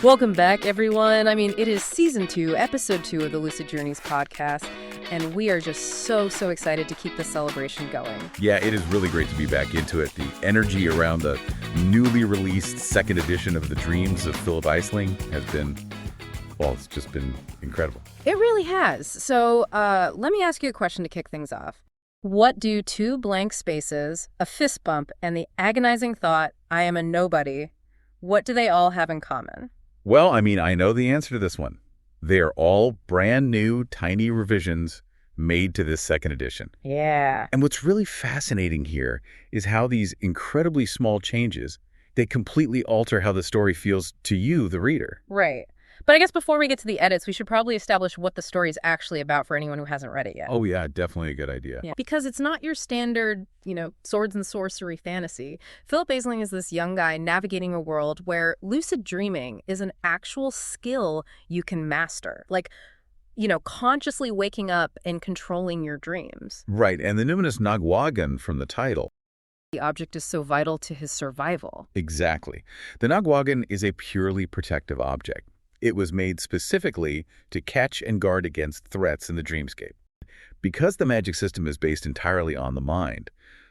Welcome back, everyone. It is Season 2, Episode 2 of the Lucid Journeys podcast, and we are just so excited to keep the celebration going. Yeah, it is really great to be back into it. The energy around the newly released second edition of the Dreams of Phillip Aisling has been, well, it's just been incredible. It really has. So let me ask you a question to kick things off. What do two blank spaces, a fist bump, and the agonizing thought, I am a nobody, what do they all have in common? Well, I know the answer to this one. They are all brand new, tiny revisions made to this second edition. Yeah. And what's really fascinating here is how these incredibly small changes, they completely alter how the story feels to you, the reader. Right. But I guess before we get to the edits, we should probably establish what the story is actually about for anyone who hasn't read it yet. Oh, yeah, definitely a good idea. Yeah. Because it's not your standard, swords and sorcery fantasy. Phillip Aisling is this young guy navigating a world where lucid dreaming is an actual skill you can master. Like, consciously waking up and controlling your dreams. Right, and the Numinous Nagwaagan from the title. The object is so vital to his survival. Exactly. The Nagwaagan is a purely protective object. It was made specifically to catch and guard against threats in the dreamscape. Because the magic system is based entirely on the mind,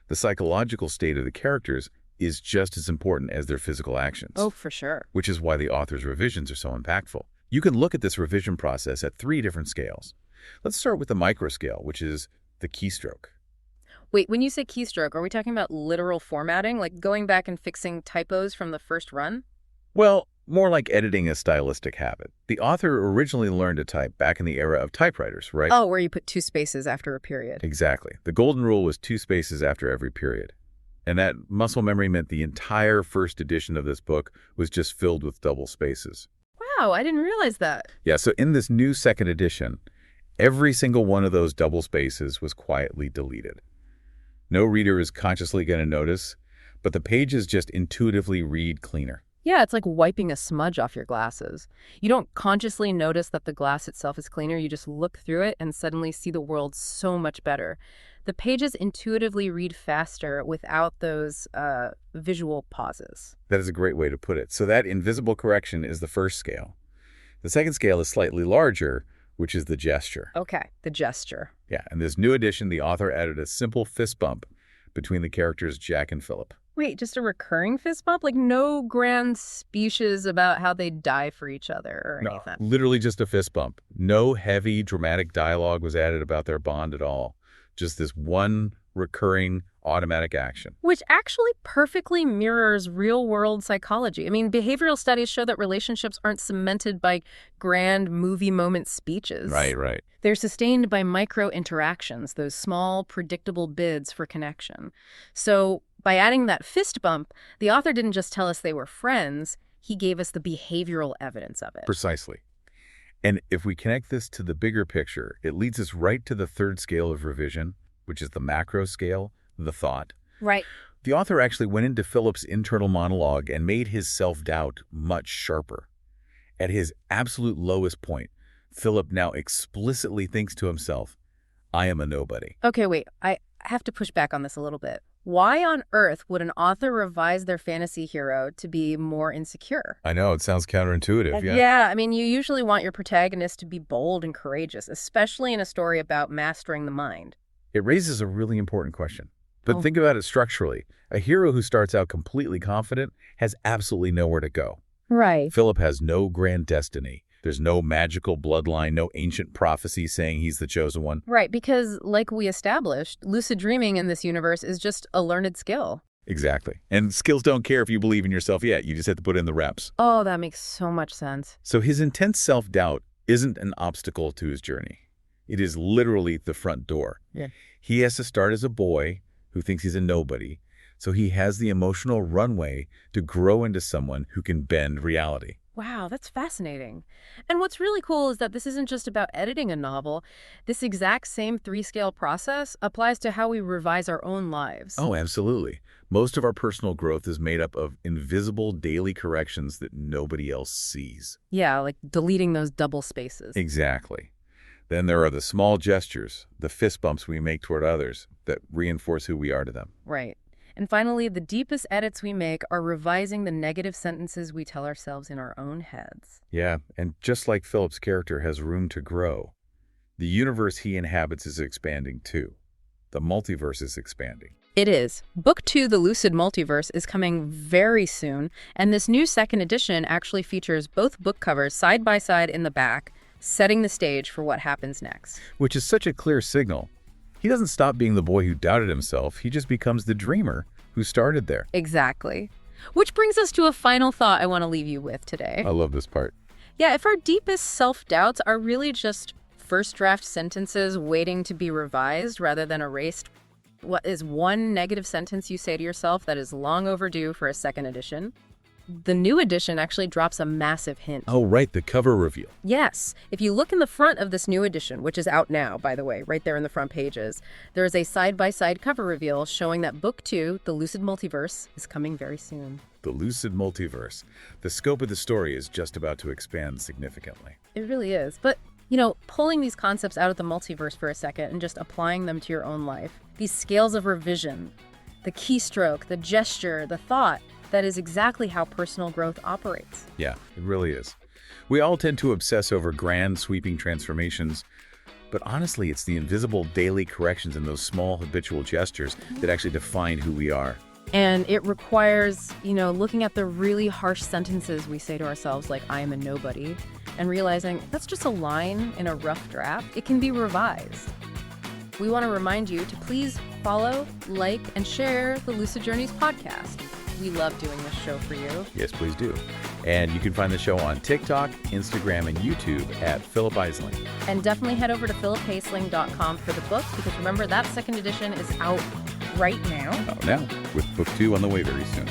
the psychological state of the characters is just as important as their physical actions. Oh, for sure. Which is why the author's revisions are so impactful. You can look at this revision process at 3 different scales. Let's start with the micro scale, which is the keystroke. Wait, when you say keystroke, are we talking about literal formatting, like going back and fixing typos from the first run? Well, more like editing a stylistic habit. The author originally learned to type back in the era of typewriters, right? Oh, where you put 2 spaces after a period. Exactly. The golden rule was 2 spaces after every period. And that muscle memory meant the entire first edition of this book was just filled with double spaces. Wow, I didn't realize that. Yeah, so in this new second edition, every single one of those double spaces was quietly deleted. No reader is consciously going to notice, but the pages just intuitively read cleaner. Yeah, it's like wiping a smudge off your glasses. You don't consciously notice that the glass itself is cleaner. You just look through it and suddenly see the world so much better. The pages intuitively read faster without those visual pauses. That is a great way to put it. So that invisible correction is the first scale. The second scale is slightly larger, which is the gesture. Okay, the gesture. Yeah, in this new edition, the author added a simple fist bump between the characters Jack and Phillip. Wait, just a recurring fist bump? Like no grand speeches about how they die for each other or anything? No, literally just a fist bump. No heavy, dramatic dialogue was added about their bond at all. Just this one recurring automatic action. Which actually perfectly mirrors real-world psychology. Behavioral studies show that relationships aren't cemented by grand movie moment speeches. Right. They're sustained by micro-interactions, those small, predictable bids for connection. So by adding that fist bump, the author didn't just tell us they were friends, he gave us the behavioral evidence of it. Precisely. And if we connect this to the bigger picture, it leads us right to the third scale of revision, which is the macro scale, the thought. Right. The author actually went into Philip's internal monologue and made his self-doubt much sharper. At his absolute lowest point, Philip now explicitly thinks to himself, I am a nobody. Okay, wait. I have to push back on this a little bit. Why on earth would an author revise their fantasy hero to be more insecure? I know, it sounds counterintuitive, yeah. Yeah, you usually want your protagonist to be bold and courageous, especially in a story about mastering the mind. It raises a really important question. But think about it structurally. A hero who starts out completely confident has absolutely nowhere to go. Right. Philip has no grand destiny. There's no magical bloodline, no ancient prophecy saying he's the chosen one. Right, because like we established, lucid dreaming in this universe is just a learned skill. Exactly. And skills don't care if you believe in yourself yet. You just have to put in the reps. Oh, that makes so much sense. So his intense self-doubt isn't an obstacle to his journey. It is literally the front door. Yeah. He has to start as a boy who thinks he's a nobody, so he has the emotional runway to grow into someone who can bend reality. Wow, that's fascinating. And what's really cool is that this isn't just about editing a novel. This exact same 3-scale process applies to how we revise our own lives. Oh, absolutely. Most of our personal growth is made up of invisible daily corrections that nobody else sees. Yeah, like deleting those double spaces. Exactly. Then there are the small gestures, the fist bumps we make toward others that reinforce who we are to them. Right. And finally, the deepest edits we make are revising the negative sentences we tell ourselves in our own heads. Yeah, and just like Philip's character has room to grow, the universe he inhabits is expanding too. The multiverse is expanding. It is. Book 2, The Lucid Multiverse, is coming very soon, and this new second edition actually features both book covers side by side in the back, setting the stage for what happens next. Which is such a clear signal. He doesn't stop being the boy who doubted himself, he just becomes the dreamer who started there. Exactly. Which brings us to a final thought I want to leave you with today. I love this part. Yeah, if our deepest self-doubts are really just first draft sentences waiting to be revised rather than erased, what is one negative sentence you say to yourself that is long overdue for a second edition? The new edition actually drops a massive hint. Oh, right, the cover reveal. Yes. If you look in the front of this new edition, which is out now, by the way, right there in the front pages, there is a side-by-side cover reveal showing that Book 2, The Lucid Multiverse, is coming very soon. The Lucid Multiverse. The scope of the story is just about to expand significantly. It really is. But, pulling these concepts out of the multiverse for a second and just applying them to your own life, these scales of revision, the keystroke, the gesture, the thought, that is exactly how personal growth operates. Yeah, it really is. We all tend to obsess over grand, sweeping transformations, but honestly, it's the invisible daily corrections in those small habitual gestures that actually define who we are. And it requires, looking at the really harsh sentences we say to ourselves, like, I am a nobody, and realizing that's just a line in a rough draft. It can be revised. We want to remind you to please follow, like, and share the Lucid Journeys podcast. We love doing this show for you. Yes, please do. And you can find the show on TikTok, Instagram, and YouTube at Phillip Aisling. And definitely head over to philipaisling.com for the book, because remember, that second edition is out right now. Oh, now, with book 2 on the way very soon.